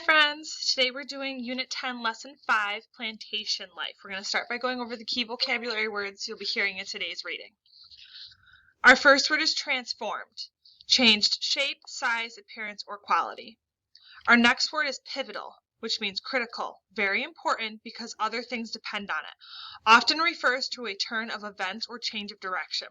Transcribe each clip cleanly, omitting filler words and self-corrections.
friends! Today we're doing Unit 10, Lesson 5, Plantation Life. We're going to start by going over the key vocabulary words you'll be hearing in today's reading. Our first word is transformed, changed shape, size, appearance, or quality. Our next word is pivotal, which means critical, very important because other things depend on it, often refers to a turn of events or change of direction.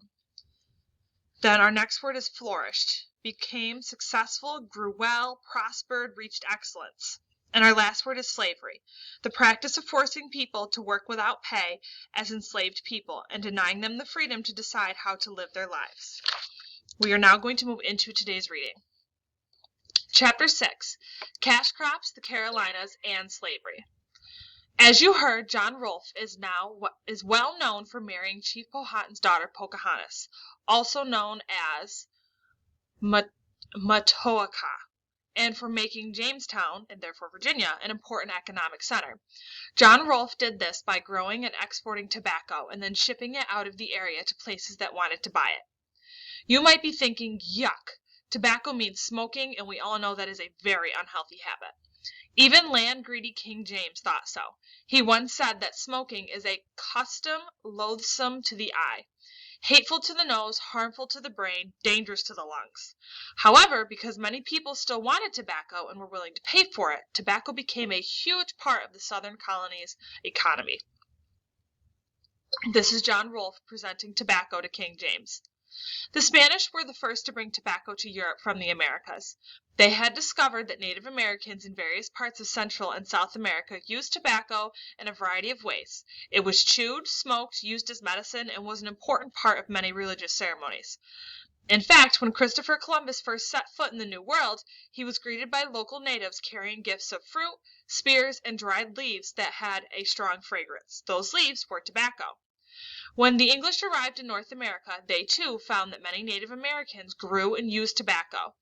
Then our next word is flourished, became successful, grew well, prospered, reached excellence. And our last word is slavery, the practice of forcing people to work without pay as enslaved people and denying them the freedom to decide how to live their lives. We are now going to move into today's reading. Chapter 6, Cash Crops, the Carolinas, and Slavery. As you heard, John Rolfe is well known for marrying Chief Powhatan's daughter Pocahontas, also known as Matoaka, and for making Jamestown, and therefore Virginia, an important economic center. John Rolfe did this by growing and exporting tobacco and then shipping it out of the area to places that wanted to buy it. You might be thinking, yuck, tobacco means smoking, and we all know that is a very unhealthy habit. Even land-greedy King James thought so. He once said that smoking is a custom loathsome to the eye, hateful to the nose, harmful to the brain, dangerous to the lungs. However, because many people still wanted tobacco and were willing to pay for it, tobacco became a huge part of the southern colony's economy. This is John Rolfe presenting tobacco to King James. The Spanish were the first to bring tobacco to Europe from the Americas. They had discovered that Native Americans in various parts of Central and South America used tobacco in a variety of ways. It was chewed, smoked, used as medicine, and was an important part of many religious ceremonies. In fact, when Christopher Columbus first set foot in the New World, he was greeted by local natives carrying gifts of fruit, spears, and dried leaves that had a strong fragrance. Those leaves were tobacco. When the English arrived in North America, they too found that many Native Americans grew and used tobacco.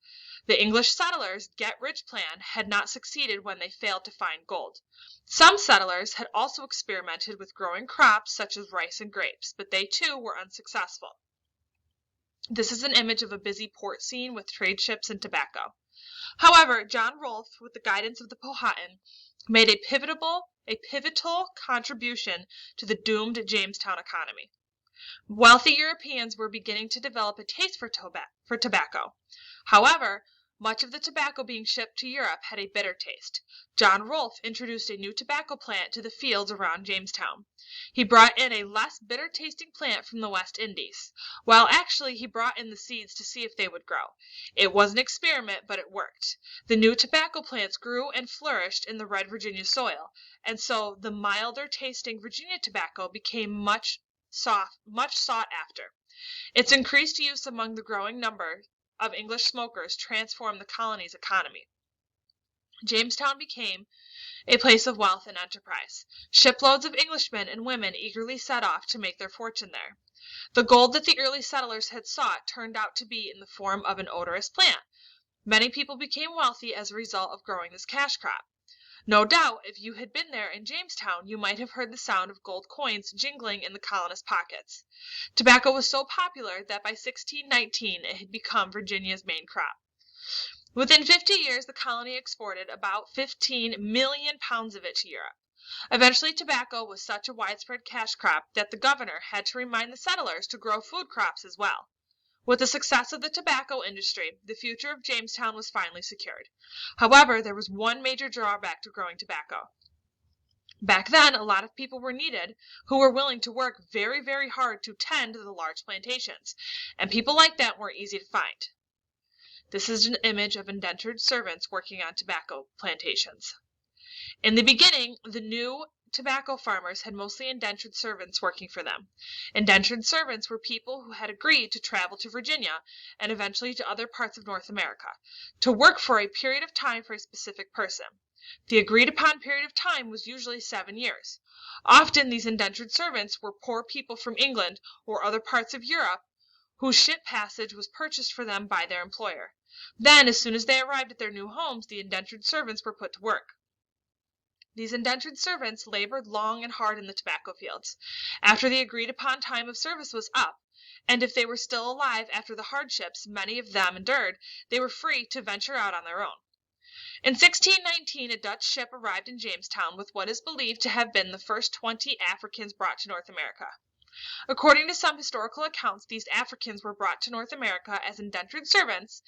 The English settlers' get-rich plan had not succeeded when they failed to find gold. Some settlers had also experimented with growing crops such as rice and grapes, but they too were unsuccessful. This is an image of a busy port scene with trade ships and tobacco. However, John Rolfe, with the guidance of the Powhatan, made a pivotal contribution to the doomed Jamestown economy. Wealthy Europeans were beginning to develop a taste for tobacco. However, much of the tobacco being shipped to Europe had a bitter taste. John Rolfe introduced a new tobacco plant to the fields around Jamestown. He brought in a less bitter-tasting plant from the West Indies. Well, actually, he brought in the seeds to see if they would grow. It was an experiment, but it worked. The new tobacco plants grew and flourished in the red Virginia soil, and so the milder-tasting Virginia tobacco became much sought after. Its increased use among the growing number of English smokers transformed the colony's economy. Jamestown became a place of wealth and enterprise. Shiploads of Englishmen and women eagerly set off to make their fortune there. The gold that the early settlers had sought turned out to be in the form of an odorous plant. Many people became wealthy as a result of growing this cash crop. No doubt, if you had been there in Jamestown, you might have heard the sound of gold coins jingling in the colonists' pockets. Tobacco was so popular that by 1619 it had become Virginia's main crop. Within 50 years, the colony exported about 15 million pounds of it to Europe. Eventually, tobacco was such a widespread cash crop that the governor had to remind the settlers to grow food crops as well. With the success of the tobacco industry, the future of Jamestown was finally secured. However, there was one major drawback to growing tobacco. Back then, a lot of people were needed who were willing to work very, very hard to tend the large plantations, and people like that weren't easy to find. This is an image of indentured servants working on tobacco plantations. In the beginning, the new tobacco farmers had mostly indentured servants working for them. Indentured servants were people who had agreed to travel to Virginia and eventually to other parts of North America to work for a period of time for a specific person. The agreed-upon period of time was usually 7 years. Often these indentured servants were poor people from England or other parts of Europe whose ship passage was purchased for them by their employer. Then, as soon as they arrived at their new homes, the indentured servants were put to work. These indentured servants labored long and hard in the tobacco fields. After the agreed-upon time of service was up, and if they were still alive after the hardships many of them endured, they were free to venture out on their own. In 1619, a Dutch ship arrived in Jamestown with what is believed to have been the first 20 Africans brought to North America. According to some historical accounts, these Africans were brought to North America as indentured servants,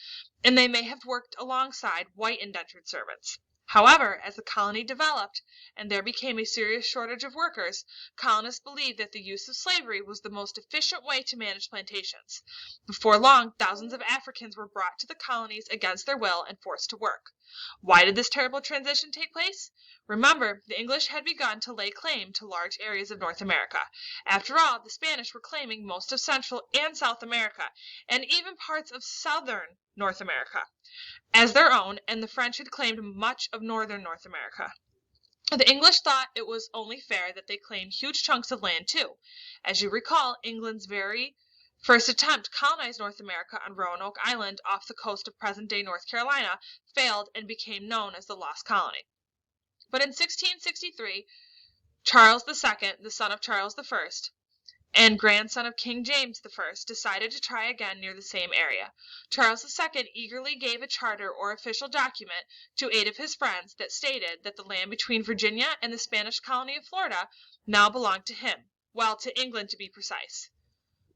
and they may have worked alongside white indentured servants. However, as the colony developed and there became a serious shortage of workers, colonists believed that the use of slavery was the most efficient way to manage plantations. Before long, thousands of Africans were brought to the colonies against their will and forced to work. Why did this terrible transition take place? Remember, the English had begun to lay claim to large areas of North America. After all, the Spanish were claiming most of Central and South America, and even parts of southern North America, as their own, and the French had claimed much of northern North America. The English thought it was only fair that they claim huge chunks of land too. As you recall, England's very first attempt to colonize North America on Roanoke Island off the coast of present-day North Carolina failed and became known as the Lost Colony. But in 1663, Charles II, the son of Charles I, and grandson of King James I, decided to try again near the same area. Charles II eagerly gave a charter or official document to 8 of his friends that stated that the land between Virginia and the Spanish colony of Florida now belonged to him, well, to England to be precise.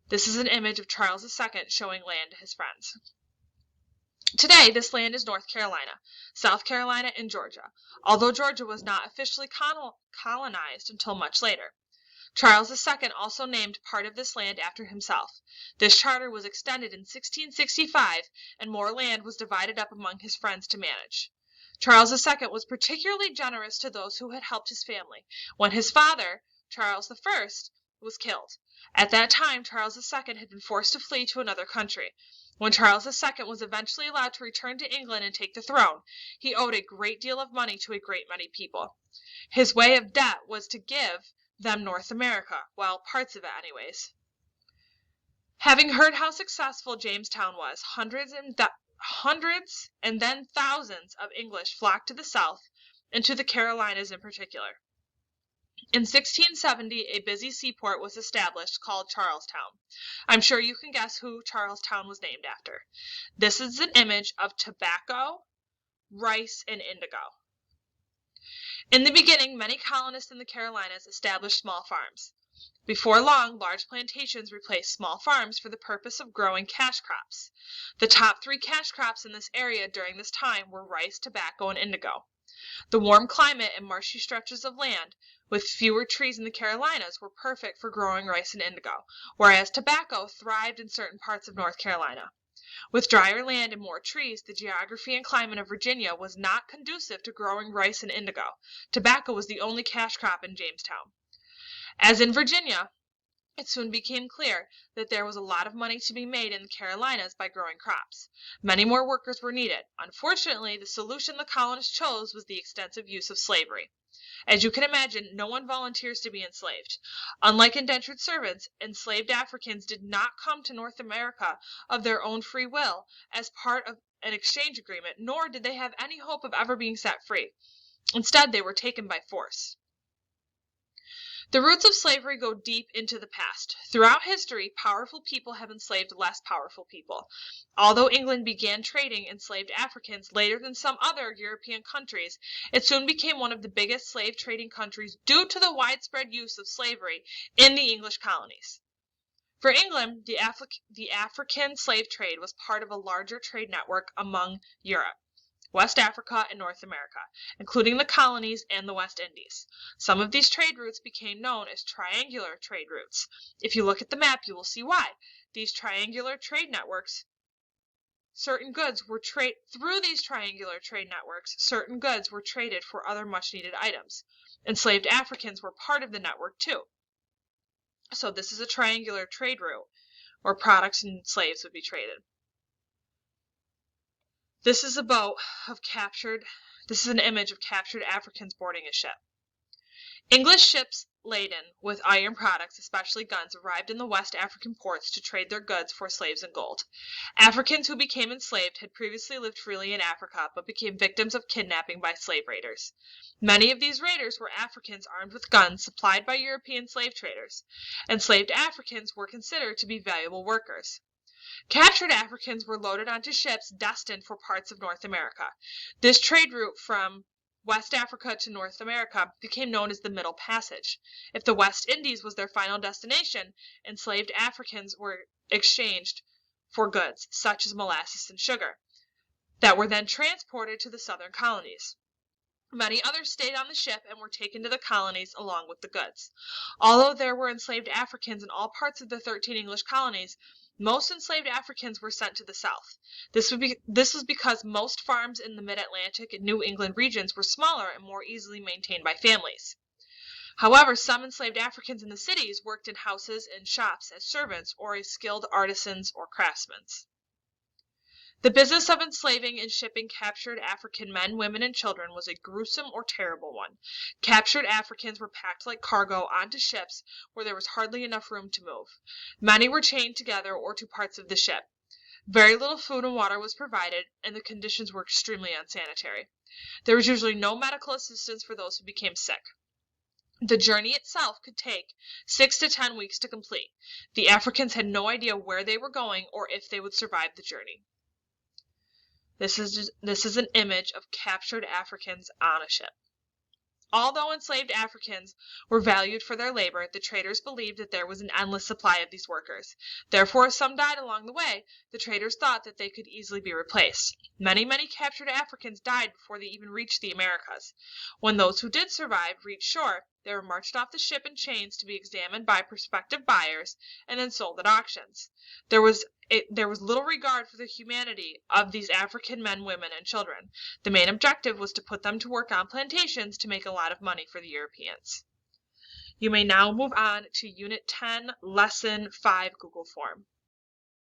This is an image of Charles II showing land to his friends. Today, this land is North Carolina, South Carolina, and Georgia, although Georgia was not officially colonized until much later. Charles II also named part of this land after himself. This charter was extended in 1665, and more land was divided up among his friends to manage. Charles II was particularly generous to those who had helped his family when his father, Charles I, was killed. At that time, Charles II had been forced to flee to another country. When Charles II was eventually allowed to return to England and take the throne, he owed a great deal of money to a great many people. His way of debt was to give them North America, well, parts of it anyways. Having heard how successful Jamestown was, hundreds and then thousands of English flocked to the South and to the Carolinas in particular. In 1670, a busy seaport was established called Charlestown. I'm sure you can guess who Charlestown was named after. This is an image of tobacco, rice, and indigo. In the beginning, many colonists in the Carolinas established small farms. Before long, large plantations replaced small farms for the purpose of growing cash crops. The top 3 cash crops in this area during this time were rice, tobacco, and indigo. The warm climate and marshy stretches of land, with fewer trees in the Carolinas, were perfect for growing rice and indigo, whereas tobacco thrived in certain parts of North Carolina. With drier land and more trees, the geography and climate of Virginia was not conducive to growing rice and indigo. Tobacco was the only cash crop in Jamestown. As in Virginia, it soon became clear that there was a lot of money to be made in the Carolinas by growing crops. Many more workers were needed. Unfortunately, the solution the colonists chose was the extensive use of slavery. As you can imagine, no one volunteers to be enslaved. Unlike indentured servants, enslaved Africans did not come to North America of their own free will as part of an exchange agreement, nor did they have any hope of ever being set free. Instead, they were taken by force. The roots of slavery go deep into the past. Throughout history, powerful people have enslaved less powerful people. Although England began trading enslaved Africans later than some other European countries, it soon became one of the biggest slave trading countries due to the widespread use of slavery in the English colonies. For England, the African slave trade was part of a larger trade network among Europe, West Africa, and North America, including the colonies and the West Indies. Some of these trade routes became known as triangular trade routes. If you look at the map, you will see why. These triangular trade networks, certain goods were traded for other much-needed items. Enslaved Africans were part of the network too. So this is a triangular trade route where products and slaves would be traded. This is an image of captured Africans boarding a ship. English ships laden with iron products, especially guns, arrived in the West African ports to trade their goods for slaves and gold. Africans who became enslaved had previously lived freely in Africa, but became victims of kidnapping by slave raiders. Many of these raiders were Africans armed with guns supplied by European slave traders. Enslaved Africans were considered to be valuable workers. Captured Africans were loaded onto ships destined for parts of North America. This trade route from West Africa to North America became known as the Middle Passage. If the West Indies was their final destination, enslaved Africans were exchanged for goods, such as molasses and sugar, that were then transported to the southern colonies. Many others stayed on the ship and were taken to the colonies along with the goods. Although there were enslaved Africans in all parts of the 13 English colonies, most enslaved Africans were sent to the South. This was because most farms in the Mid-Atlantic and New England regions were smaller and more easily maintained by families. However, some enslaved Africans in the cities worked in houses and shops as servants or as skilled artisans or craftsmen. The business of enslaving and shipping captured African men, women, and children was a gruesome or terrible one. Captured Africans were packed like cargo onto ships where there was hardly enough room to move. Many were chained together or to parts of the ship. Very little food and water was provided, and the conditions were extremely unsanitary. There was usually no medical assistance for those who became sick. The journey itself could take 6 to 10 weeks to complete. The Africans had no idea where they were going or if they would survive the journey. This is an image of captured Africans on a ship. Although enslaved Africans were valued for their labor, the traders believed that there was an endless supply of these workers. Therefore, if some died along the way, the traders thought that they could easily be replaced. Many captured Africans died before they even reached the Americas. When those who did survive reached shore, they were marched off the ship in chains to be examined by prospective buyers and then sold at auctions. There was little regard for the humanity of these African men, women, and children. The main objective was to put them to work on plantations to make a lot of money for the Europeans. You may now move on to Unit 10, Lesson 5 Google Form.